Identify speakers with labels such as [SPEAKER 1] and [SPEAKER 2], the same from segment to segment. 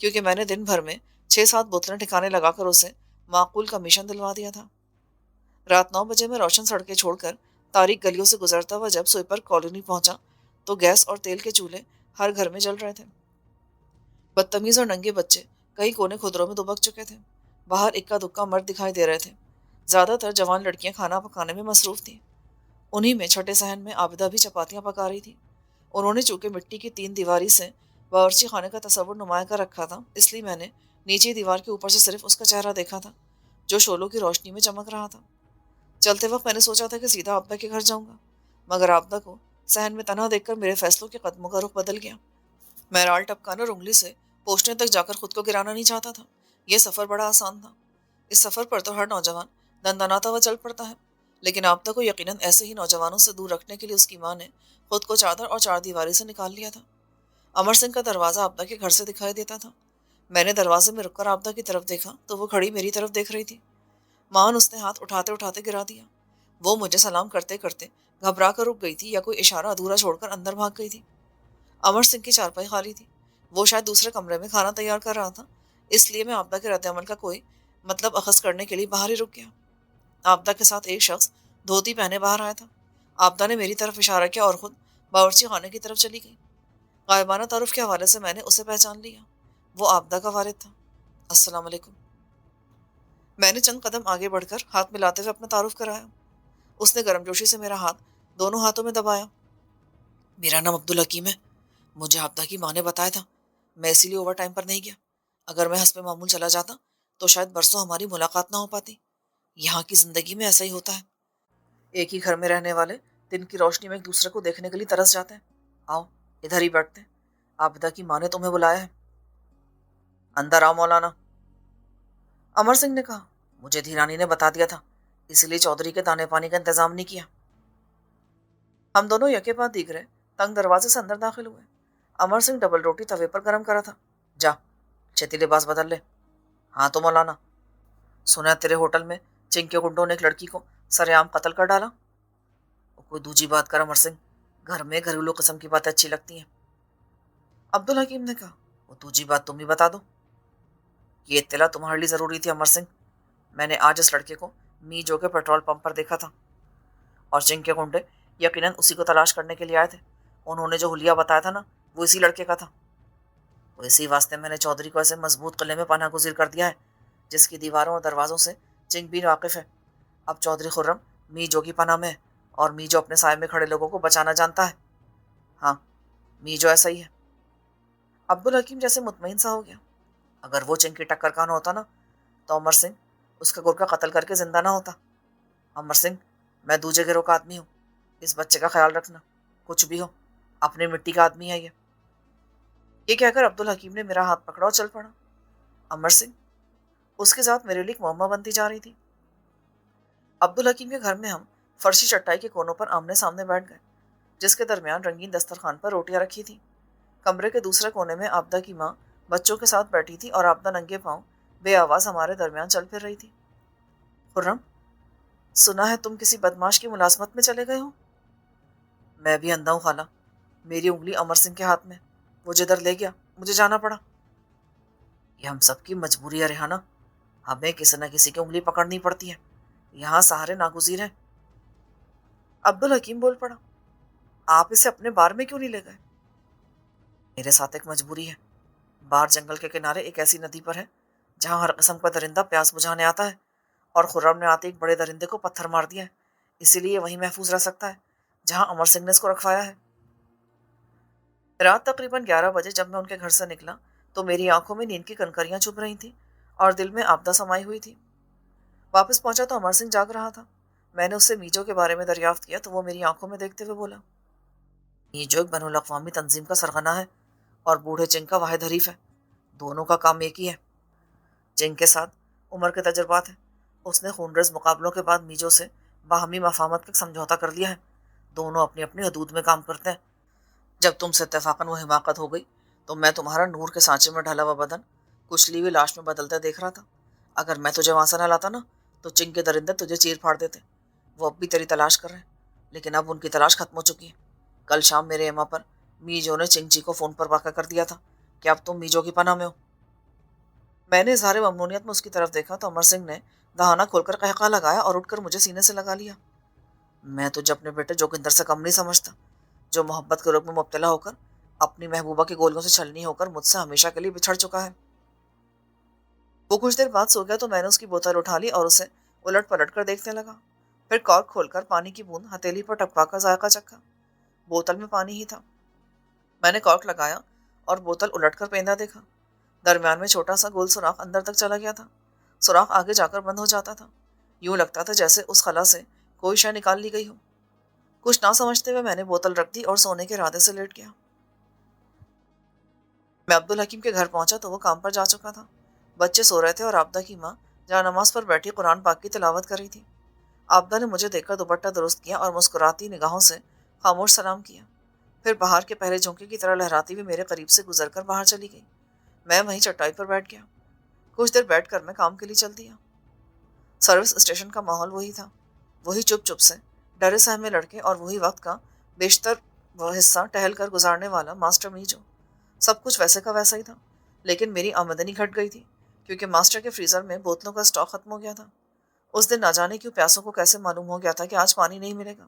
[SPEAKER 1] کیونکہ میں نے دن بھر میں 6-7 بوتلیں ٹھکانے لگا کر اسے معقول کمیشن دلوا دیا تھا۔ رات 9 بجے میں روشن سڑکیں چھوڑ کر تاریک گلیوں سے گزرتا ہوا جب سوئپر کالونی پہنچا تو گیس اور تیل کے چولہے ہر گھر میں جل رہے تھے۔ بدتمیز اور ننگے بچے کئی کونے خدروں میں دبک چکے تھے۔ باہر اکا دکا مرد دکھائی دے رہے تھے۔ زیادہ تر جوان لڑکیاں کھانا پکانے میں مصروف تھیں۔ انہی میں چھٹے صحن میں عابدہ بھی چپاتیاں پکا رہی تھی۔ انہوں نے چونکہ مٹی کی 3 دیواری سے باورچی خانے کا تصور نمایاں کر رکھا تھا، اس لیے میں نے نیچے دیوار کے اوپر سے صرف اس کا چہرہ دیکھا تھا جو شعلوں کی روشنی میں چمک رہا تھا۔ چلتے وقت میں نے سوچا تھا کہ سیدھا عابدہ کے گھر جاؤں گا، مگر عابدہ کو صحن میں تنہا دیکھ کر میرے فیصلوں کے قدموں کا رخ بدل گیا۔ میں رال ٹپکانا اور انگلی سے پوچھنے تک جا کر خود کو گرانا نہیں چاہتا تھا۔ یہ سفر بڑا آسان تھا۔ اس سفر پر تو ہر نوجوان دندناتا ہوا چل پڑتا ہے، لیکن عابدہ کو یقیناً ایسے ہی نوجوانوں سے دور رکھنے کے لیے اس کی ماں نے خود کو چادر اور 4 دیواری سے نکال لیا تھا۔ امر سنگھ کا دروازہ عابدہ کے گھر سے دکھائی دیتا تھا۔ میں نے دروازے میں رک کر عابدہ کی طرف دیکھا تو وہ کھڑی میری طرف دیکھ رہی تھی۔ مان اس نے ہاتھ اٹھاتے اٹھاتے گرا دیا۔ وہ مجھے سلام کرتے کرتے گھبرا کر رک گئی تھی یا کوئی اشارہ ادھورا چھوڑ کر اندر بھاگ گئی تھی۔ امر سنگھ کی چارپائی خالی تھی۔ وہ شاید دوسرے کمرے میں کھانا تیار کر رہا تھا، اس لیے میں عابدہ کے رد عمل کا کوئی مطلب اخذ کرنے کے لیے باہر ہی رک گیا۔ عابدہ کے ساتھ ایک شخص دھوتی پہنے باہر آیا تھا۔ عابدہ نے میری طرف اشارہ کیا اور خود باورچی خانے کی طرف چلی گئی۔ غائبانہ تعارف کے حوالے سے میں نے اسے پہچان لیا۔ وہ عابدہ کا والد تھا۔ السلام علیکم۔ میں نے چند قدم آگے بڑھ کر ہاتھ ملاتے ہوئے اپنا تعارف کرایا۔ اس نے گرمجوشی سے میرا ہاتھ دونوں ہاتھوں میں دبایا۔ میرا نام عبدالحکیم ہے۔ مجھے عابدہ کی ماں نے بتایا تھا، میں اسی لیے اوور ٹائم پر نہیں گیا۔ اگر میں حسب معمول چلا جاتا تو شاید برسوں ہماری ملاقات نہ ہو پاتی۔ یہاں کی زندگی میں ایسا ہی ہوتا ہے۔ ایک ہی گھر میں رہنے والے دن کی روشنی میں ایک دوسرے کو دیکھنے کے لیے ترس جاتے ہیں۔ آؤ ادھر ہی بیٹھتے ہیں، عابدہ کی ماں نے تمہیں بلایا ہے۔ اندر آؤ مولانا، امر سنگھ نے کہا۔ مجھے دھیرانی نے بتا دیا تھا، اسی لیے چودھری کے دانے پانی کا انتظام نہیں کیا۔ ہم دونوں یکے بعد دیگرے تنگ دروازے سے اندر داخل ہوئے۔ امر سنگھ ڈبل روٹی توے پر گرم کرا تھا۔ جا چھتی لباس بدل لے۔ ہاں تو مولانا، سنا ہے تیرے ہوٹل میں چنگ کے گنڈوں نے ایک لڑکی کو سر عام قتل کر ڈالا۔ کوئی دوجی بات کر امر سنگھ، گھر میں گھریلو قسم کی باتیں اچھی لگتی ہیں۔ عبدالحکیم نے کہا۔ وہ دوجی بات تم ہی بتا دو۔ یہ اطلاع تمہارے لیے ضروری تھی امر سنگھ۔ میں نے آج اس لڑکے کو میجو کے پیٹرول پمپ پر دیکھا تھا، اور چنگ کے گنڈے یقیناً اسی کو تلاش کرنے کے لیے آئے تھے۔ انہوں نے جو حلیہ بتایا تھا نا، وہ اسی لڑکے کا تھا۔ وہ اسی واسطے میں نے چودھری کو ایسے مضبوط قلعے میں پناہ گزیر کر دیا ہے جس کی دیواروں اور دروازوں سے چنگ بھی واقف ہے۔ اب چودھری خرم میجو کی پناہ میں ہے، اور میجو اپنے سائے میں کھڑے لوگوں کو بچانا جانتا ہے۔ ہاں میجو ایسا ہی ہے۔ عبدالحکیم جیسے مطمئن سا ہو گیا۔ اگر وہ چنگ کی ٹکر کا نہ ہوتا نا تو امر سنگھ اس کا گرکا قتل کر کے زندہ نہ ہوتا۔ امر سنگھ، میں دوجے گروہ کا آدمی ہوں، اس بچے کا خیال رکھنا، کچھ بھی ہو اپنی مٹی کا آدمی ہے یہ کہہ کر عبدالحکیم نے میرا ہاتھ پکڑا اور چل پڑا۔ امر سنگھ، اس کی ذات میرے لیے ایک معمہ بنتی جا رہی تھی۔ عبدالحکیم کے گھر میں ہم فرشی چٹائی کے کونوں پر آمنے سامنے بیٹھ گئے، جس کے درمیان رنگین دسترخوان پر روٹیاں رکھی تھیں۔ کمرے کے دوسرے کونے میں عابدہ کی ماں بچوں کے ساتھ بیٹھی تھی، اور عابدہ ننگے پاؤں بے آواز ہمارے درمیان چل پھر رہی تھی۔ خرم، سنا ہے تم کسی بدماش کی ملازمت میں چلے گئے ہو؟ میں بھی اندھا ہوں خالہ، میری انگلی امر سنگھ کے ہاتھ میں، وہ جدھر لے گیا مجھے جانا پڑا۔ یہ ہم سب کی مجبوری ہے ریحانہ، ہمیں کسی نہ کسی کی انگلی پکڑنی پڑتی ہے، یہاں سہارے ناگزیر ہیں۔ عبدالحکیم بول پڑا۔ آپ اسے اپنے بار میں کیوں نہیں لے گئے؟ میرے ساتھ ایک مجبوری ہے۔ بار جنگل کے کنارے ایک ایسی ندی پر ہے جہاں ہر قسم کا درندہ پیاس بجھانے آتا ہے، اور خرم نے آتے ایک بڑے درندے کو پتھر مار دیا ہے، اسی لیے وہیں محفوظ رہ سکتا ہے جہاں امر سنگھ نے اس کو رکھوایا ہے۔ رات تقریباً 11 بجے جب میں ان کے گھر سے نکلا تو میری آنکھوں میں نیند کی کنکریاں چبھ رہی تھیں اور دل میں آبدہ سمائی ہوئی تھی۔ واپس پہنچا تو امر سنگھ جاگ رہا تھا۔ میں نے اس سے میجو کے بارے میں دریافت کیا تو وہ میری آنکھوں میں دیکھتے ہوئے بولا، میجو ایک بین الاقوامی تنظیم کا سرغنہ ہے اور بوڑھے چنگ کا واحد حریف ہے، دونوں کا کام ایک ہی ہے۔ چنگ کے ساتھ عمر کے تجربات ہیں، اس نے خونریز مقابلوں کے بعد میجو سے باہمی مفاہمت کا سمجھوتا کر لیا ہے، دونوں اپنی اپنی حدود میں کام کرتے ہیں۔ جب تم سے اتفاقاً وہ حماقت ہو گئی تو میں تمہارا نور کے سانچے میں ڈھلا ہوا بدن کچلی ہوئی لاش میں بدلتے دیکھ رہا تھا۔ اگر میں تجھے وہاں سے نہ لاتا نا تو چنگ کے درندے تجھے چیر پھاڑ دیتے۔ وہ اب بھی تیری تلاش کر رہے ہیں، لیکن اب ان کی تلاش ختم ہو چکی ہے۔ کل شام میرے ایما پر میجو نے چنگ چی کو فون پر واقع کر دیا تھا کہ اب تم میجو کی پناہ میں ہو۔ میں نے اظہار ممنونیت میں اس کی طرف دیکھا تو امر سنگھ نے دہانا کھول کر قہقہ لگایا اور اٹھ کر مجھے سینے سے لگا لیا۔ میں تجھے اپنے بیٹے جوگندر سے کم نہیں سمجھتا، جو محبت کے روگ میں مبتلا ہو کر اپنی محبوبہ کی گولیوں سے چھلنی ہو کر مجھ سے ہمیشہ کے لیے بچھڑ چکا ہے۔ وہ کچھ دیر بعد سو گیا تو میں نے اس کی بوتل اٹھا لی اور اسے الٹ پلٹ کر دیکھنے لگا، پھر کارک کھول کر پانی کی بوند ہتھیلی پر ٹپکا کر ذائقہ چکھا۔ بوتل میں پانی ہی تھا۔ میں نے کارک لگایا اور بوتل الٹ کر پیندا دیکھا۔ درمیان میں چھوٹا سا گول سوراخ اندر تک چلا گیا تھا۔ سوراخ آگے جا کر بند ہو جاتا تھا۔ یوں لگتا تھا جیسے اس خلا سے کوئی شے نکال لی گئی ہو۔ کچھ نہ سمجھتے ہوئے میں نے بوتل رکھ دی اور سونے کے ارادے سے لیٹ گیا۔ میں عبدالحکیم کے گھر پہنچا تو وہ کام پر جا چکا تھا۔ بچے سو رہے تھے اور آبدہ کی ماں جہاں نماز پر بیٹھی قرآن پاک کی تلاوت کر رہی تھی۔ آبدہ نے مجھے دیکھ کر دوپٹہ درست کیا اور مسکراتی نگاہوں سے خاموش سلام کیا، پھر بہار کے پہلے جھونکے کی طرح لہراتی ہوئی میرے قریب سے گزر کر باہر چلی گئی۔ میں وہیں چٹائی پر بیٹھ گیا۔ کچھ دیر بیٹھ کر میں کام کے لیے چل دیا۔ سروس اسٹیشن کا ماحول وہی تھا، وہی چپ چپ سے ڈرے سہمے لڑکے اور وہی وقت کا بیشتر وہ حصہ ٹہل کر گزارنے والا ماسٹر میجو۔ سب کچھ ویسے کا ویسا ہی تھا، لیکن میری آمدنی گھٹ گئی تھی کیونکہ ماسٹر کے فریزر میں بوتلوں کا اسٹاک ختم ہو گیا تھا۔ اس دن نہ جانے کیوں پیاسوں کو کیسے معلوم ہو گیا تھا کہ آج پانی نہیں ملے گا۔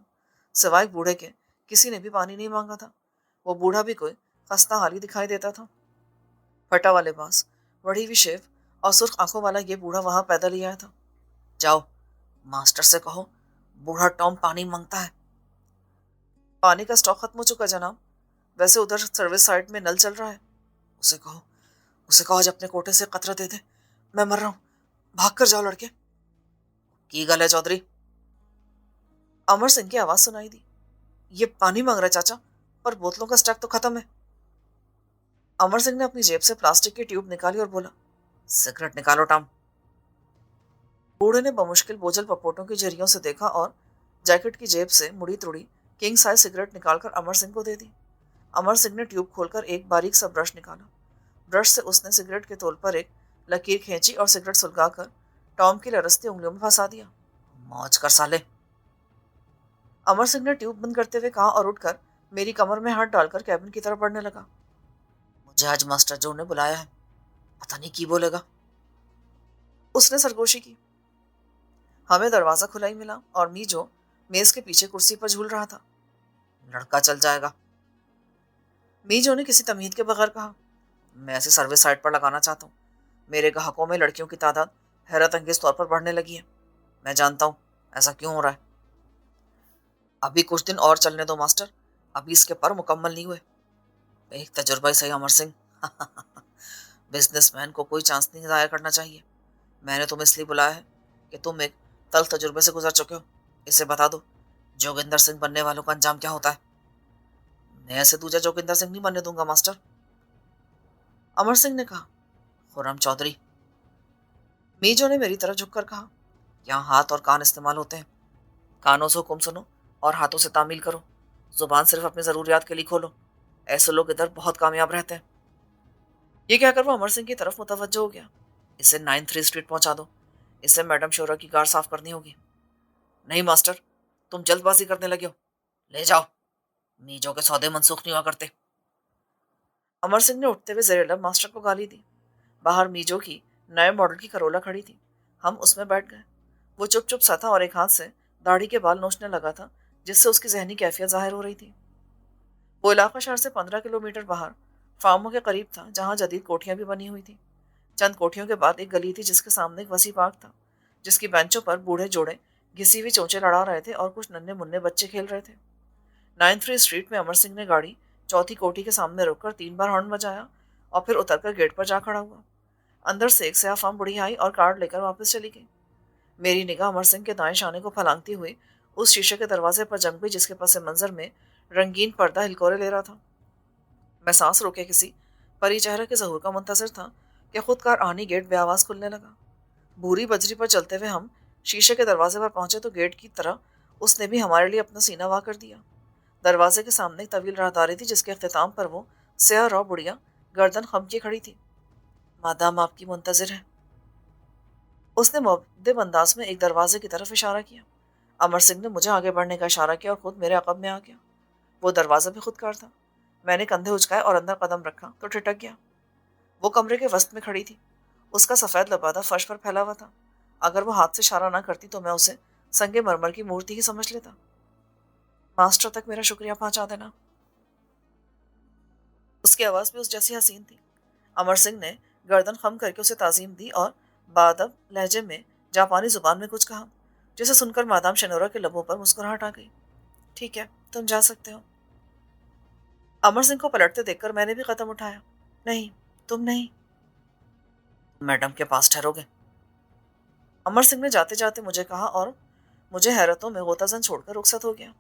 [SPEAKER 1] سوائے بوڑھے کے کسی نے بھی پانی نہیں مانگا تھا۔ وہ بوڑھا بھی کوئی خستہ حالی دکھائی دیتا تھا۔ پھٹا والے باس، بڑھی ہوئی شیو اور سرخ آنکھوں والا یہ بوڑھا وہاں پیدل ہی آیا تھا۔ جاؤ ماسٹر سے کہو بوڑھا ٹام پانی مانگتا ہے۔ پانی کا اسٹاک ختم ہو چکا جناب، ویسے ادھر سروس سائٹ میں نل چل رہا ہے۔ اسے کہو آج اپنے کوٹے سے قطرہ دے دے، میں مر رہا ہوں، بھاگ کر جاؤ لڑکے۔ کی گل ہے چودھری؟ امر سنگھ کی آواز سنائی دی۔ یہ پانی مانگ رہا ہے چاچا، پر بوتلوں کا اسٹاک تو ختم ہے۔ امر سنگھ نے اپنی جیب سے پلاسٹک کی ٹیوب نکالی اور بولا، سگریٹ نکالو ٹام۔ بوڑھے نے بمشکل بوجھل پپوٹوں کی جھریوں سے دیکھا اور جیکٹ کی جیب سے مڑی توڑی کنگ سائز سگریٹ نکال کر امر سنگھ کو دے دی۔ امر سنگھ نے ٹیوب کھول کر ایک باریک سا برش نکالا۔ برش سے اس نے سگریٹ کے تول پر ایک لکیر کھینچی اور سگریٹ سلگا کر ٹام کی لرزتی انگلیوں میں پھنسا دیا۔ موج کر سالے، امر سنگھ نے ٹیوب بند کرتے ہوئے کہا اور اٹھ کر میری کمر میں ہاتھ ڈال کر کیبن کی طرف بڑھنے لگا۔ مجھے آج ماسٹر جو نے بلایا ہے، پتہ نہیں کی بولے گا، اس نے سرگوشی کی۔ ہمیں دروازہ کھلا ہی ملا اور میجو میز کے پیچھے کرسی پر جھول رہا تھا۔ لڑکا چل جائے گا، میجو نے کسی تمہید کے بغیر کہا۔ میں ایسے سروس سائٹ پر لگانا چاہتا ہوں۔ میرے گاہکوں میں لڑکیوں کی تعداد حیرت انگیز طور پر بڑھنے لگی ہے۔ میں جانتا ہوں ایسا کیوں ہو رہا ہے۔ ابھی کچھ دن اور چلنے دو ماسٹر، ابھی اس کے پر مکمل نہیں ہوئے۔ ایک تجربہ ہی صحیح امر سنگھ، بزنس مین کو کوئی چانس نہیں ضائع کرنا چاہیے۔ میں نے تمہیں اس لیے بلایا ہے کہ تم ایک تلخ تجربے سے گزر چکے ہو۔ اسے بتا دو جوگندر سنگھ بننے والوں کا انجام کیا ہوتا ہے۔ میں ایسے دوجا جوگندر سنگھ نہیں بننے دوں گا ماسٹر، امر سنگھ نے کہا۔ خرم چودھری، میجو نے میری طرف جھک کر کہا، یہاں ہاتھ اور کان استعمال ہوتے ہیں۔ کانوں سے حکم سنو اور ہاتھوں سے تعمیل کرو، زبان صرف اپنی ضروریات کے لیے کھولو۔ ایسے لوگ ادھر بہت کامیاب رہتے ہیں۔ یہ کہہ کر وہ امر سنگھ کی طرف متوجہ ہو گیا۔ اسے 9 اسٹریٹ پہنچا دو، اسے میڈم شورا کی کار صاف کرنی ہوگی۔ نہیں ماسٹر، تم جلد بازی کرنے لگے ہو، لے جاؤ، میجو کے سودے منسوخ نہیں ہوا کرتے۔ امر سنگھ نے اٹھتے ہوئے زیر لب ماسٹر کو گالی دی۔ باہر میجو کی نئے ماڈل کی کرولا کھڑی تھی، ہم اس میں بیٹھ گئے۔ وہ چپ چپ سا تھا اور ایک ہاتھ سے داڑھی کے بال نوچنے لگا تھا، جس سے اس کی ذہنی کیفیت ظاہر ہو رہی تھی۔ وہ علاقہ شہر سے 15 کلومیٹر باہر فارموں کے قریب تھا، جہاں جدید کوٹھیاں بھی بنی ہوئی تھیں۔ چند کوٹھیوں کے بعد ایک گلی تھی جس کے سامنے ایک وسیع پارک تھا، جس کی بینچوں پر بوڑھے جوڑے گھسی ہوئی چونچے لڑا رہے تھے اور کچھ ننھے منھے بچے کھیل رہے تھے۔ 9 اسٹریٹ میں امر سنگھ نے گاڑی چوتھی کوٹھی کے سامنے روک کر 3 بار ہارن بجایا اور پھر اتر کر گیٹ پر جا کھڑا ہوا۔ اندر سے ایک سیاہ فام بڑھی آئی اور کارڈ لے کر واپس چلی گئی۔ میری نگاہ امر سنگھ کے دائیں شانے کو پھلانگتی ہوئی اس شیشے کے دروازے پر جم گئی جس کے پس منظر میں رنگین پردہ ہلکورے لے رہا تھا۔ میں سانس روکے کسی پری چہرے کے ظہور کا منتظر تھا کہ خود کار آہنی گیٹ بے آواز کھلنے لگا۔ بھوری بجری پر چلتے ہوئے ہم شیشے کے دروازے پر پہنچے تو گیٹ کی طرح اس نے بھی ہمارے لیے اپنا سینہ وا کر دیا۔ دروازے کے سامنے ایک طویل راہداری تھی جس کے اختتام پر وہ سیاہ رو بڑھیا گردن خم کی کھڑی تھی۔ مادام آپ کی منتظر ہے، اس نے مؤدب انداز میں ایک دروازے کی طرف اشارہ کیا۔ امر سنگھ نے مجھے آگے بڑھنے کا اشارہ کیا اور خود میرے عقب میں آ گیا۔ وہ دروازہ بھی خود کار تھا۔ میں نے کندھے اچکائے اور اندر قدم رکھا تو ٹھٹک گیا۔ وہ کمرے کے وسط میں کھڑی تھی۔ اس کا سفید لبادہ فرش پر پھیلا ہوا تھا۔ اگر وہ ہاتھ سے اشارہ نہ کرتی تو میں اسے سنگ مرمر کی مورتی ہی سمجھ لیتا۔ ماسٹر تک میرا شکریہ پہنچا دینا۔ اس کی آواز بھی اس جیسی حسین تھی۔ امر سنگھ نے گردن خم کر کے اسے تعظیم دی اور بادب لہجے میں جاپانی زبان میں کچھ کہا، جسے سن کر مادام شنورا کے لبوں پر مسکراہٹ آ گئی۔ ٹھیک ہے، تم جا سکتے ہو۔ امر سنگھ کو پلٹتے دیکھ کر میں نے بھی قدم اٹھایا۔ نہیں، تم نہیں، میڈم کے پاس ٹھہرو گے، امر سنگھ نے جاتے جاتے مجھے کہا، اور مجھے حیرتوں میں غوطہ زن چھوڑ کر رخصت ہو گیا۔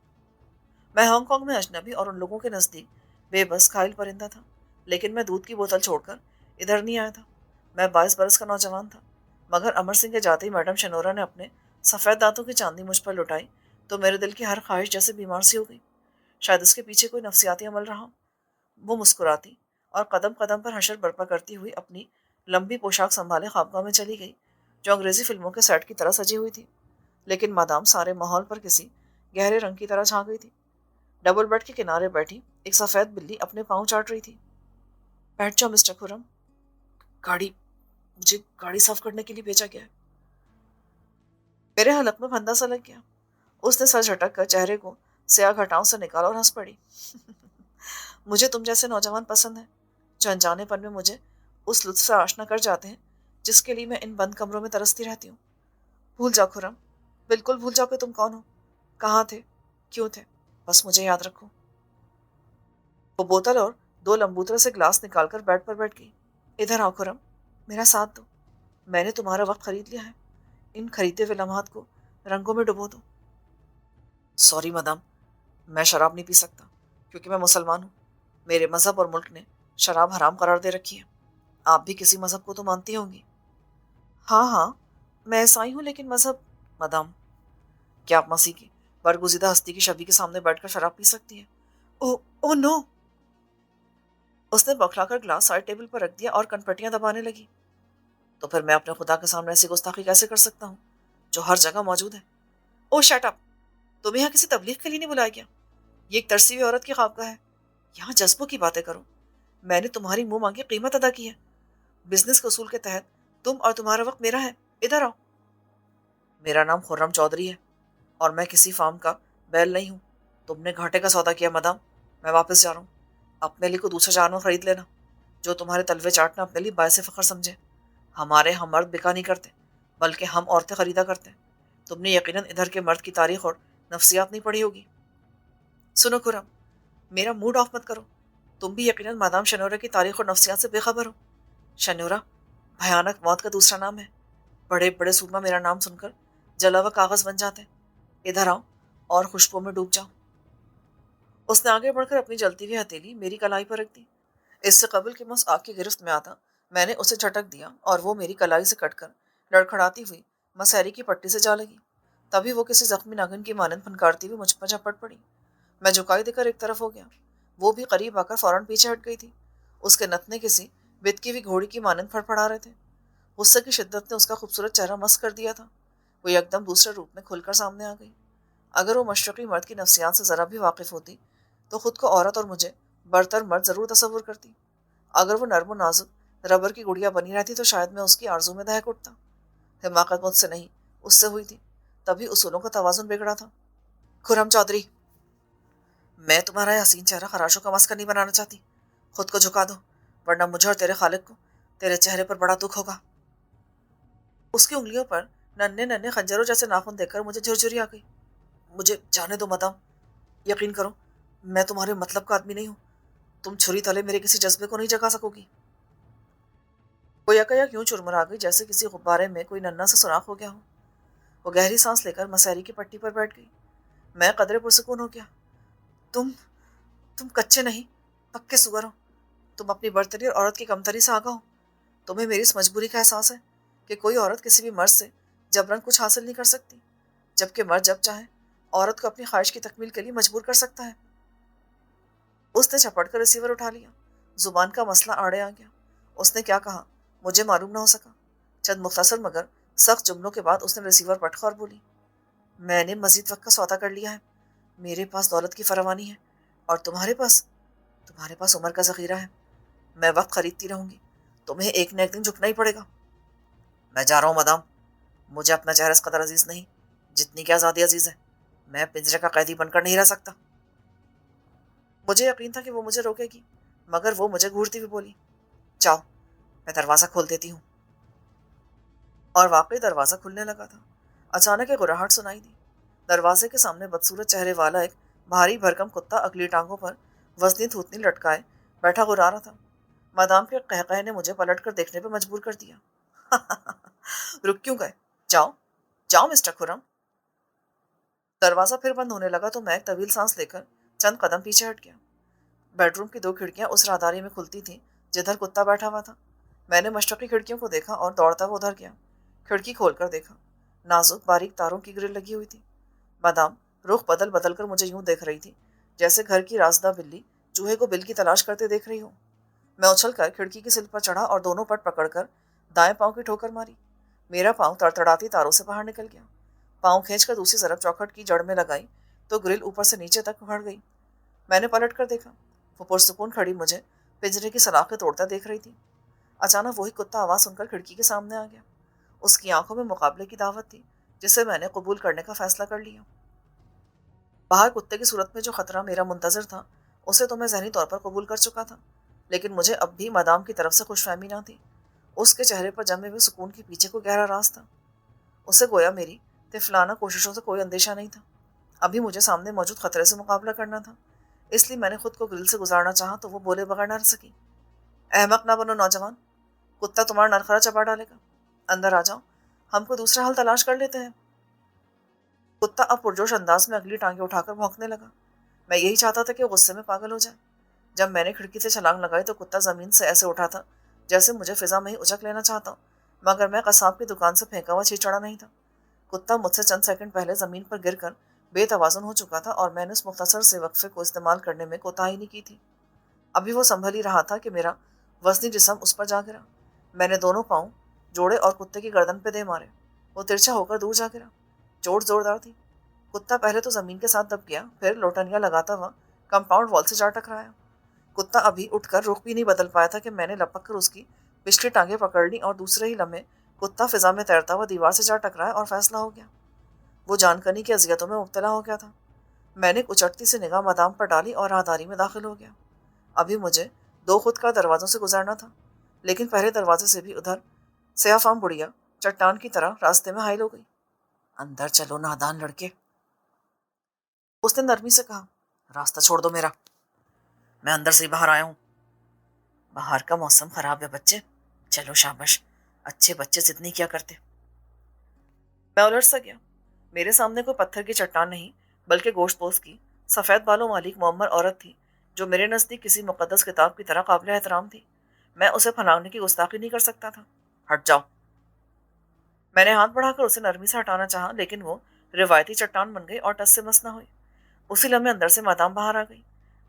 [SPEAKER 1] میں ہانگ کانگ میں اجنبی اور ان لوگوں کے نزدیک بے بس کھائل پرندہ تھا، لیکن میں دودھ کی بوتل چھوڑ کر ادھر نہیں آیا تھا۔ میں 22 برس کا نوجوان تھا، مگر امر سنگھ کے جاتے ہی میڈم شنورا نے اپنے سفید دانتوں کی چاندنی مجھ پر لٹائی تو میرے دل کی ہر خواہش جیسے بیمار سی ہو گئی۔ شاید اس کے پیچھے کوئی نفسیاتی عمل رہا۔ وہ مسکراتی اور قدم قدم پر حشر برپا کرتی ہوئی اپنی لمبی پوشاک سنبھالے خوابگاہ میں چلی گئی، جو انگریزی فلموں کے سیٹ کی طرح سجی ہوئی تھی، لیکن مادام سارے ماحول پر کسی گہرے رنگ کی طرح چھا گئی تھی۔ ڈبل بیڈ کے کنارے بیٹھی ایک سفید بلی اپنے پاؤں چاٹ رہی تھی۔ بیٹھ جاؤ مسٹر خرم، مجھے گاڑی صاف کرنے کے لیے بھیجا گیا ہے۔ میرے حلق میں پھندا سا لگ گیا۔ اس نے سر جھٹک کر چہرے کو سیاہ گھٹاؤں سے نکالا اور ہنس پڑی۔ مجھے تم جیسے نوجوان پسند ہیں، جو انجانے پن میں مجھے اس لطف سے آشنا کر جاتے ہیں جس کے لیے میں ان بند کمروں میں ترستی رہتی ہوں۔ بھول جاؤ خرم، بالکل بھول جاؤ کہ تم کون ہو، کہاں تھے، کیوں تھے، بس مجھے یاد رکھو۔ وہ بوتل اور 2 لمبوترے سے گلاس نکال کر بیڈ پر بیٹھ گئی۔ ادھر آؤ خرم، میرا ساتھ دو، میں نے تمہارا وقت خرید لیا ہے، ان خریدے ہوئے لمحات کو رنگوں میں ڈبو دو۔ سوری مدام، میں شراب نہیں پی سکتا کیونکہ میں مسلمان ہوں۔ میرے مذہب اور ملک نے شراب حرام قرار دے رکھی ہے۔ آپ بھی کسی مذہب کو تو مانتی ہوں گی؟ ہاں ہاں، میں عیسائی ہوں، لیکن مذہب… مدام، کیا آپ مسیح کی برگزیدہ ہستی کی شبیہ کے سامنے بیٹھ کر شراب پی سکتی ہیں؟ او نو! اس نے بوکھلا کر گلاس سائڈ ٹیبل پر رکھ دیا اور کنپٹیاں دبانے لگی۔ تو پھر میں اپنے خدا کے سامنے ایسی گستاخی کیسے کر سکتا ہوں جو ہر جگہ موجود ہے؟ او شٹ اپ! تمہیں یہاں کسی تبلیغ کے لیے نہیں بلایا گیا؟ یہ ایک ترسی ہوئی عورت کی خوابگاہ ہے۔ یہاں جذبوں کی باتیں کرو۔ میں نے تمہاری منہ مانگی قیمت ادا کی ہے۔ بزنس کے اصول کے تحت تم اور تمہارا وقت میرا ہے۔ ادھر آؤ۔ میرا نام خرم چودھری ہے اور میں کسی فارم کا بیل نہیں ہوں۔ تم نے گھاٹے کا سودا کیا مدام، میں واپس جا رہا ہوں۔ اپنے لیے کوئی دوسرا جانور خرید لینا جو تمہارے تلوے چاٹنا اپنے لیے باعث فخر سمجھے۔ ہمارے ہم مرد بکا نہیں کرتے، بلکہ ہم عورتیں خریدا کرتے ہیں۔ تم نے یقیناً ادھر کے مرد کی تاریخ اور نفسیات نہیں پڑھی ہوگی۔ سنو خرم، میرا موڈ آف مت کرو۔ تم بھی یقیناً مادام شنورا کی تاریخ اور نفسیات سے بے خبر ہو۔ شنورا بھیانک موت کا دوسرا نام ہے۔ بڑے بڑے سورما میرا نام سن کر جلا ہوا کاغذ بن جاتے ہیں۔ ادھر آؤ اور خوشبو میں ڈوب جاؤ۔ اس نے آگے بڑھ کر اپنی جلتی ہوئی ہتھیلی میری کلائی پر رکھ دی۔ اس سے قبل کہ میں اس آگ کی گرفت میں آتا، میں نے اسے جھٹک دیا اور وہ میری کلائی سے کٹ کر لڑکھڑاتی ہوئی مسحری کی پٹی سے جا لگی۔ تبھی وہ کسی زخمی ناگن کی مانند پھنکارتی ہوئی مجھ پر جھپٹ پڑی۔ میں جھکائی دے کر ایک طرف ہو گیا۔ وہ بھی قریب آ کر فوراً پیچھے ہٹ گئی تھی۔ اس کے نتنے کسی بتکی ہوئی گھوڑی کی مانند پھڑپڑا رہے تھے۔ غصے کی شدت نے اس کا خوبصورت چہرہ مسخ کر دیا تھا۔ وہ یکدم دوسرے روپ میں کھل کر سامنے آ گئی۔ اگر وہ مشرقی مرد کی نفسیات سے ذرا بھی واقف ہوتی تو خود کو عورت اور مجھے برتر مرد ضرور تصور کرتی۔ اگر وہ نرم و نازک ربر کی گڑیا بنی رہتی تو شاید میں اس کی آرزو میں دہک اٹھتا۔ حماقت مجھ سے نہیں، اس سے ہوئی تھی، تبھی اصولوں کا توازن بگڑا تھا۔ خرم چودھری، میں تمہارا یہ حسین چہرہ خراشوں کا مسکن نہیں بنانا چاہتی۔ خود کو جھکا دو، ورنہ مجھے اور تیرے خالق کو تیرے چہرے پر بڑا دکھ ہوگا۔ اس کی انگلیوں پر ننھے ننھے خنجروں جیسے ناخن دیکھ کر مجھے جھرجھری آ گئی۔ مجھے جانے دو مدام، یقین کرو میں تمہارے مطلب کا آدمی نہیں ہوں۔ تم چھری تلے میرے کسی جذبے کو نہیں جگا سکو گی۔ وہ یکایک یوں چرمرا گئی جیسے کسی غبارے میں کوئی ننھا سا سوراخ ہو گیا ہو۔ وہ گہری سانس لے کر مسحری کی پٹی پر بیٹھ گئی۔ میں قدرے پرسکون ہو گیا۔ تم کچے نہیں، پکے سور ہو۔ تم اپنی برتری اور عورت کی کمتری سے آگاہ ہو۔ تمہیں میری اس مجبوری کا احساس ہے کہ کوئی عورت کسی بھی مرد سے جبراً کچھ حاصل نہیں کر سکتی، جبکہ مرد جب چاہے عورت کو اپنی خواہش کی تکمیل کے لیے مجبور کر سکتا ہے۔ اس نے جھپٹ کر ریسیور اٹھا لیا۔ زبان کا مسئلہ آڑے آ گیا۔ اس نے کیا کہا مجھے معلوم نہ ہو سکا۔ چند مختصر مگر سخت جملوں کے بعد اس نے ریسیور پٹکا اور بولی، میں نے مزید وقت کا سودا کر لیا ہے۔ میرے پاس دولت کی فراوانی ہے اور تمہارے پاس عمر کا ذخیرہ ہے۔ میں وقت خریدتی رہوں گی، تمہیں ایک نہ ایک دن جھکنا ہی پڑے گا۔ میں جا رہا ہوں مدام، مجھے اپنا چہرہ اس قدر عزیز نہیں جتنی کہ آزادی عزیز ہے. میں پنجرے کا قیدی بن کر نہیں رہ سکتا. مجھے یقین تھا کہ وہ مجھے روکے گی، مگر وہ مجھے گھورتی ہوئی بولی، جاؤ میں دروازہ کھول دیتی ہوں. اور واقعی دروازہ کھلنے لگا تھا. اچانک ایک گراہٹ سنائی دی. دروازے کے سامنے بدصورت چہرے والا ایک بھاری بھرکم کتا اگلی ٹانگوں پر وزنی تھوتنی لٹکائے بیٹھا گرا رہا تھا. مدام کے قہقہے نے مجھے پلٹ کر دیکھنے پہ مجبور کر دیا. رک کیوں گئے؟ جاؤ جاؤ مسٹر خرم. دروازہ پھر بند ہونے لگا تو میں ایک طویل سانس لے کر چند قدم پیچھے ہٹ گیا. بیڈ روم کی 2 کھڑکیاں اس راہداری میں کھلتی تھیں جدھر کتا بیٹھا ہوا تھا. میں نے مشرقی کھڑکیوں کو دیکھا اور دوڑتا ہوا ادھر گیا. کھڑکی کھول کر دیکھا. نازک باریک تاروں کی گرل لگی ہوئی تھی. مدام رخ بدل بدل کر مجھے یوں دیکھ رہی تھی جیسے گھر کی رازدہ بلی چوہے کو بل کی تلاش کرتے دیکھ رہی ہو. میں اچھل کر کھڑکی کی سل پر چڑھا اور دونوں پٹ پکڑ کر دائیں پاؤں کی ٹھوکر ماری. میرا پاؤں تڑتڑاتی تاروں سے باہر نکل گیا. پاؤں کھینچ کر دوسری طرف چوکھٹ کی جڑ میں لگائی تو گرل اوپر سے نیچے تک بڑھ گئی. میں نے پلٹ کر دیکھا. وہ پرسکون کھڑی مجھے پنجرے کی سلاخیں توڑتا دیکھ رہی تھی. اچانک وہی کتا آواز سن کر کھڑکی کے سامنے آ گیا. اس کی آنکھوں میں مقابلے کی دعوت تھی جسے میں نے قبول کرنے کا فیصلہ کر لیا. باہر کتے کی صورت میں جو خطرہ میرا منتظر تھا اسے تو میں ذہنی طور پر قبول کر چکا تھا، لیکن مجھے اب بھی مدام کی طرف سے خوش فہمی نہ تھی. اس کے چہرے پر جمے ہوئے سکون کے پیچھے کوئی گہرا راز تھا. اسے گویا میری طفلانہ کوششوں سے کوئی اندیشہ نہیں تھا. ابھی مجھے سامنے موجود خطرے سے مقابلہ کرنا تھا، اس لیے میں نے خود کو گرل سے گزارنا چاہا تو وہ بولے بغیر نہ رہ سکی. احمق نہ بنو نوجوان، کتا تمہارا نرخرا چبا ڈالے گا. اندر آ جاؤ، ہم کو دوسرا حل تلاش کر لیتے ہیں. کتا اب پرجوش انداز میں اگلی ٹانگیں اٹھا کر بھونکنے لگا. میں یہی چاہتا تھا کہ وہ غصے میں پاگل ہو جائے. جب میں نے کھڑکی سے چھلانگ لگائی تو کتا زمین سے ایسے اٹھا تھا جیسے مجھے فضا میں ہی اچک لینا چاہتا ہوں، مگر میں قصاب کی دکان سے پھینکا ہوا چھیچڑا نہیں تھا. کتا مجھ سے چند سیکنڈ پہلے زمین پر گر کر بے توازن ہو چکا تھا اور میں نے اس مختصر سے وقفے کو استعمال کرنے میں کوتاہی نہیں کی تھی. ابھی وہ سنبھل ہی رہا تھا کہ میرا وزنی جسم اس پر جا گرا. میں نے دونوں پاؤں جوڑے اور کتے کی گردن پہ دے مارے. وہ ترچھا ہو کر دور جا گرا. چوٹ زوردار تھی. کتا پہلے تو زمین کے ساتھ دب گیا، پھر لوٹنیاں لگاتا ہوا کمپاؤنڈ وال سے جا ٹکرایا. کتا ابھی اٹھ کر رخ بھی نہیں بدل پایا تھا کہ میں نے لپک کر اس کی پچھلی ٹانگیں پکڑ لی اور دوسرے ہی لمحے کتا فضا میں تیرتا ہوا دیوار سے جا ٹکرایا اور فیصلہ ہو گیا. وہ جان کنی کی اذیتوں میں مبتلا ہو گیا تھا. میں نے ایک اچٹتی سے نگاہ مدام پر ڈالی اور راہداری میں داخل ہو گیا. ابھی مجھے 2 خود کار دروازوں سے گزرنا تھا، لیکن پہلے دروازے سے بھی ادھر سیاہ فام بڑھیا چٹان کی طرح راستے میں حائل ہو گئی. اندر چلو نادان لڑکے، اس نے نرمی سے کہا. راستہ چھوڑ دو میرا، میں اندر سے ہی باہر آیا ہوں. باہر کا موسم خراب ہے بچے، چلو شاباش، اچھے بچے ضد کیا کرتے. میں الٹ سا گیا. میرے سامنے کوئی پتھر کی چٹان نہیں بلکہ گوشت پوست کی سفید بالوں والی ایک معمر عورت تھی جو میرے نزدیک کسی مقدس کتاب کی طرح قابل احترام تھی. میں اسے پھلانگنے کی گستاخی نہیں کر سکتا تھا. ہٹ جاؤ. میں نے ہاتھ بڑھا کر اسے نرمی سے ہٹانا چاہا، لیکن وہ روایتی چٹان بن گئی اور ٹس سے مس نہ ہوئی. اسی لمحے اندر سے مدام باہر آ گئی.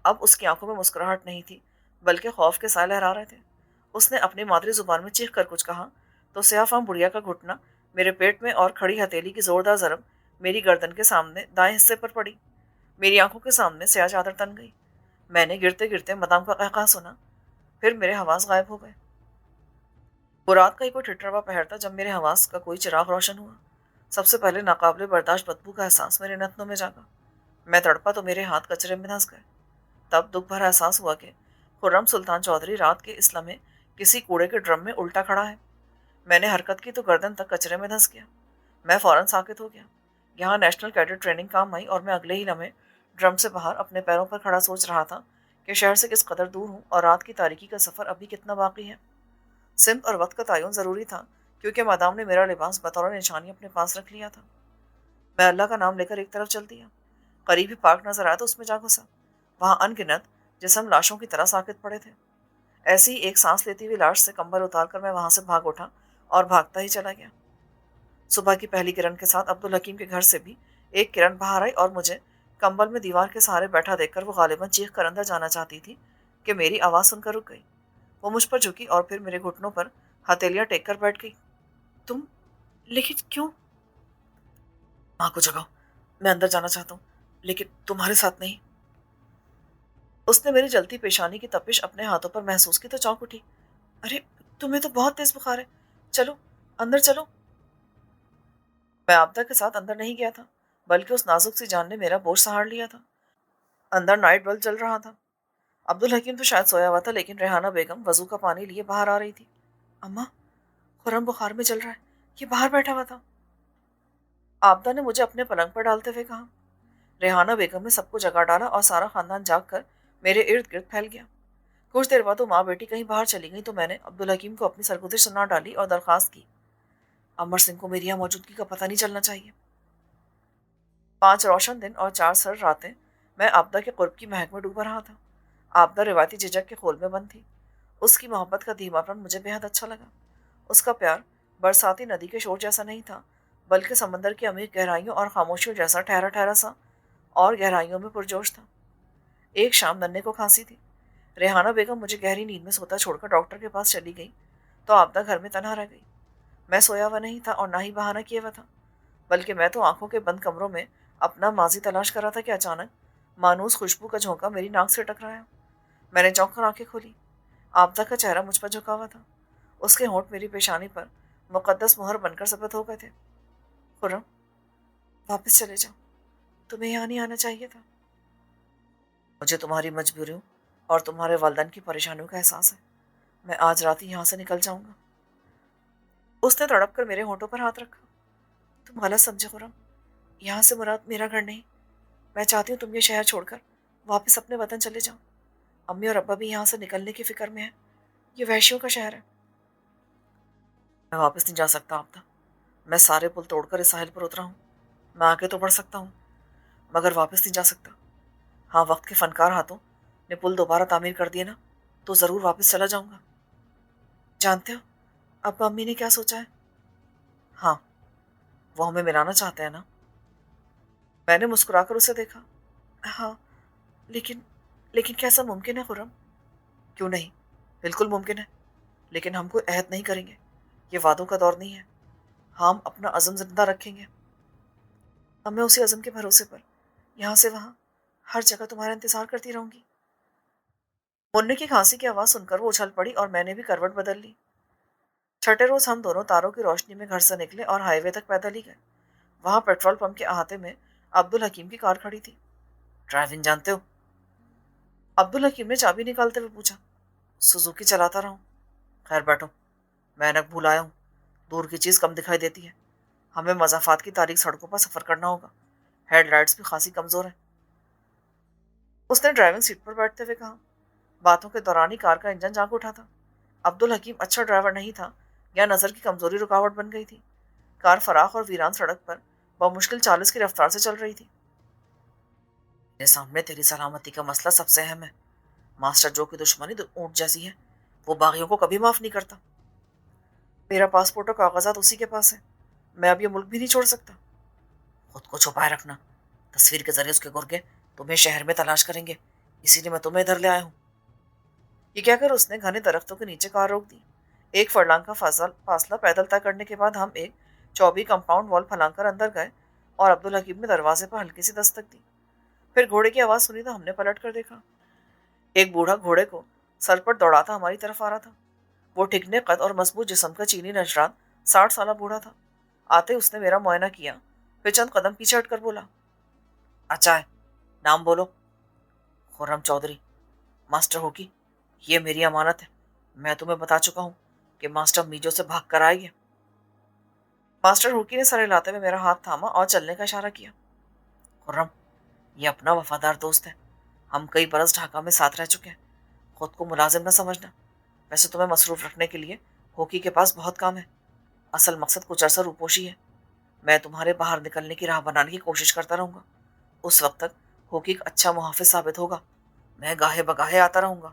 [SPEAKER 1] اب اس کی آنکھوں میں مسکراہٹ نہیں تھی بلکہ خوف کے سائے لہرا رہے تھے. اس نے اپنی مادری زبان میں چیخ کر کچھ کہا تو سیاہ فام بڑھیا کا گھٹنا میرے پیٹ میں اور کھڑی ہتھیلی کی زوردار ضرب میری گردن کے سامنے دائیں حصے پر پڑی. میری آنکھوں کے سامنے سیاہ چادر تن گئی. میں نے گرتے گرتے مدام کا قہقہا سنا، پھر میرے حواس غائب ہو گئے. وہ رات کا ہی کوئی ٹھٹروا پہر تھا جب میرے حواس کا کوئی چراغ روشن ہوا. سب سے پہلے ناقابل برداشت بدبو کا احساس میرے نتنوں میں جاگا. میں تڑپا تو میرے ہاتھ کچرے میں دھنس گئے. تب دکھ بھرا احساس ہوا کہ خرم سلطان چودھری رات کے اس لمحے کسی کوڑے کے ڈرم میں الٹا کھڑا ہے. میں نے حرکت کی تو گردن تک کچرے میں دھنس گیا. میں فوراً ساکت ہو گیا. یہاں نیشنل کیڈٹ ٹریننگ کام آئی اور میں اگلے ہی لمحے ڈرم سے باہر اپنے پیروں پر کھڑا سوچ رہا تھا کہ شہر سے کس قدر دور ہوں اور رات کی تاریکی کا سفر ابھی کتنا باقی ہے. سمت اور وقت کا تعین ضروری تھا کیونکہ مدام نے میرا لباس بطور نشانی اپنے پاس رکھ لیا تھا. میں اللہ کا نام لے کر ایک طرف چل دیا. قریب ہی پارک نظر آیا تو اس میں جا گھسا. وہاں ان گنت جسم لاشوں کی طرح ساکت پڑے تھے. ایسی ہی ایک سانس لیتی ہوئی لاش سے کمبل اتار کر میں وہاں سے بھاگ اٹھا اور بھاگتا ہی چلا گیا. صبح کی پہلی کرن کے ساتھ عبدالحکیم کے گھر سے بھی ایک کرن باہر آئی اور مجھے کمبل میں دیوار کے سہارے بیٹھا دیکھ کر وہ غالباً چیخ کر اندر جانا چاہتی تھی کہ میری آواز سن کر رک گئی. وہ مجھ پر جھکی اور پھر میرے گھٹنوں پر ہتھیلیاں ٹیک کر بیٹھ گئی. تم لیکن کیوں؟ ماں کو جگاؤ، میں اندر جانا چاہتا ہوں لیکن تمہارے ساتھ نہیں. اس نے میری جلتی پیشانی کی تپش اپنے ہاتھوں پر محسوس کی تو چونک اٹھی. ارے تمہیں تو بہت تیز بخار ہے، چلو اندر چلو۔ میں آبدہ کے ساتھ اندر نہیں گیا تھا، بلکہ اس نازک سی جان نے میرا بوجھ سہار لیا تھا۔ اندر نائٹ بلب چل رہا تھا۔ عبدالحکیم تو شاید سویا ہوا تھا، لیکن ریحانہ بیگم وضو کا پانی لیے باہر آ رہی تھی۔ اماں، خرم بخار میں چل رہا ہے، یہ باہر بیٹھا ہوا تھا، آبدہ نے مجھے اپنے پلنگ پر ڈالتے ہوئے کہا۔ ریحانہ بیگم نے سب کو جگا ڈالا اور سارا خاندان جاگ کر میرے ارد گرد پھیل گیا۔ کچھ دیر بعد وہ ماں بیٹی کہیں باہر چلی گئی تو میں نے عبدالحکیم کو اپنی سرگزشت سنا ڈالی اور درخواست کی، امر سنگھ کو میری یہاں موجودگی کا پتہ نہیں چلنا چاہیے۔ 5 روشن دن اور 4 سر راتیں میں آبدہ کے قرب کی مہک میں ڈوبا رہا تھا۔ آبدہ روایتی جھجک کے خول میں بند تھی۔ اس کی محبت کا دھیما پن مجھے بے حد اچھا لگا۔ اس کا پیار برساتی ندی کے شور جیسا نہیں تھا، بلکہ سمندر کی عمیق گہرائیوں اور خاموشیوں جیسا ٹھہرا ٹھہرا سا اور گہرائیوں میں پرجوش تھا۔ ایک شام ننھے کو کھانسی تھی۔ ریحانہ بیگم مجھے گہری نیند میں سوتا چھوڑ کر ڈاکٹر کے پاس چلی گئی تو آبدہ گھر میں تنہا رہ گئی۔ میں سویا ہوا نہیں تھا اور نہ ہی بہانہ کیے ہوا تھا، بلکہ میں تو آنکھوں کے بند کمروں میں اپنا ماضی تلاش کر رہا تھا کہ اچانک مانوس خوشبو کا جھونکا میری ناک سے ٹکرایا۔ میں نے چونک کر آنکھیں کھولی۔ آبدہ کا چہرہ مجھ پر جھکا ہوا تھا۔ اس کے ہونٹ میری پیشانی پر مقدس مہر بن کر ثبت ہو گئے تھے۔ خرم، واپس چلے جاؤ، تمہیں یہاں نہیں آنا چاہیے تھا۔ مجھے تمہاری مجبوریوں اور تمہارے والدین کی پریشانیوں کا احساس ہے۔ میں آج رات ہی یہاں سے نکل جاؤں گا۔ اس نے تڑپ کر میرے ہونٹوں پر ہاتھ رکھا۔ تم غلط سمجھے خرم، یہاں سے مراد میرا گھر نہیں۔ میں چاہتی ہوں تم یہ شہر چھوڑ کر واپس اپنے وطن چلے جاؤ۔ امی اور ابا بھی یہاں سے نکلنے کی فکر میں ہیں۔ یہ وحشیوں کا شہر ہے۔ میں واپس نہیں جا سکتا آبدہ۔ میں سارے پل توڑ کر اس ساحل پر اترا ہوں۔ میں آگے تو بڑھ سکتا ہوں، مگر واپس نہیں جا سکتا۔ ہاں، وقت کے فنکار ہاتھوں نے پل دوبارہ تعمیر کر دیے نا، تو ضرور واپس چلا جاؤں گا۔ جانتے ہو ابا امی نے کیا سوچا ہے؟ ہاں، وہ ہمیں ملانا چاہتے ہیں نا؟ میں نے مسکرا کر اسے دیکھا۔ ہاں، لیکن لیکن کیسا ممکن ہے خرم؟ کیوں نہیں، بالکل ممکن ہے، لیکن ہم کوئی عہد نہیں کریں گے۔ یہ وعدوں کا دور نہیں ہے۔ ہم اپنا عزم زندہ رکھیں گے۔ اب میں اسی عزم کے بھروسے پر یہاں سے وہاں ہر جگہ تمہارا انتظار کرتی رہوں گی۔ مننے کی کھانسی کی آواز سن کر وہ اچھل پڑی اور میں نے بھی کروٹ بدل لی۔ چھٹے روز ہم دونوں تاروں کی روشنی میں گھر سے نکلے اور ہائی وے تک پیدل ہی گئے۔ وہاں پیٹرول پمپ کے احاطے میں عبدالحکیم کی کار کھڑی تھی۔ ڈرائیونگ جانتے ہو؟ عبدالحکیم نے چابی نکالتے ہوئے پوچھا۔ سوزوکی چلاتا رہا ہوں۔ خیر بیٹھو، میں اینک بھول آیا ہوں، دور کی چیز کم دکھائی دیتی ہے۔ ہمیں مضافات کی تاریک سڑکوں پر سفر کرنا ہوگا۔ ہیڈ لائٹس بھی خاصی کمزور ہیں۔ اس نے ڈرائیونگ سیٹ پر بیٹھتے ہوئے کہا۔ باتوں کے دوران ہی کار کا انجن جاگ اٹھا تھا۔ عبدالحکیم اچھا ڈرائیور نہیں تھا یا نظر کی کمزوری رکاوٹ بن گئی تھی۔ کار فراخ اور ویران سڑک پر بمشکل 40 کی رفتار سے چل رہی تھی۔ میرے سامنے تیری سلامتی کا مسئلہ سب سے اہم ہے۔ ماسٹر جو کی دشمنی اونٹ جیسی ہے، وہ باغیوں کو کبھی معاف نہیں کرتا۔ میرا پاسپورٹ اور کاغذات اسی کے پاس ہے۔ میں اب یہ ملک بھی نہیں چھوڑ سکتا۔ خود کو چھپائے رکھنا۔ تصویر کے ذریعے اس کے گرگے تمہیں شہر میں تلاش کریں گے، اسی لیے میں تمہیں ادھر لے آیا ہوں۔ یہ کہہ کر اس نے گھنے درختوں کے نیچے کار روک دی۔ 1 فرلانگ کا فاصلہ پیدل طے کرنے کے بعد ہم ایک چوبی کمپاؤنڈ وال پھلانگ کر اندر گئے اور عبدالحکیم نے دروازے پر ہلکی سی دستک دی۔ پھر گھوڑے کی آواز سنی تو ہم نے پلٹ کر دیکھا۔ ایک بوڑھا گھوڑے کو سر پر دوڑاتا ہماری طرف آ رہا تھا۔ وہ ٹھکنے قد اور مضبوط جسم کا چینی نژاد 60 سالہ بوڑھا تھا۔ آتے اس نے میرا معائنہ کیا، پھر چند قدم پیچھے ہٹ کر بولا، اچھا ہے، نام بولو۔ خرم چودھری۔ ماسٹر ہوکی، یہ میری امانت ہے۔ میں تمہیں بتا چکا ہوں کہ ماسٹر میجو سے بھاگ کر آئی ہے۔ ماسٹر ہوکی نے سر ہلاتے ہوئے میرا ہاتھ تھاما اور چلنے کا اشارہ کیا۔ خرم، یہ اپنا وفادار دوست ہے۔ ہم کئی برس ڈھاکہ میں ساتھ رہ چکے ہیں۔ خود کو ملازم نہ سمجھنا۔ ویسے تمہیں مصروف رکھنے کے لیے ہوکی کے پاس بہت کام ہے۔ اصل مقصد کچھ عرصہ روپوشی ہے۔ میں تمہارے باہر نکلنے کی راہ بنانے کی کوشش کرتا رہوں گا۔ اس وقت تک ہوکی ایک اچھا محافظ ثابت ہوگا۔ میں گاہے بگاہے آتا رہوں گا۔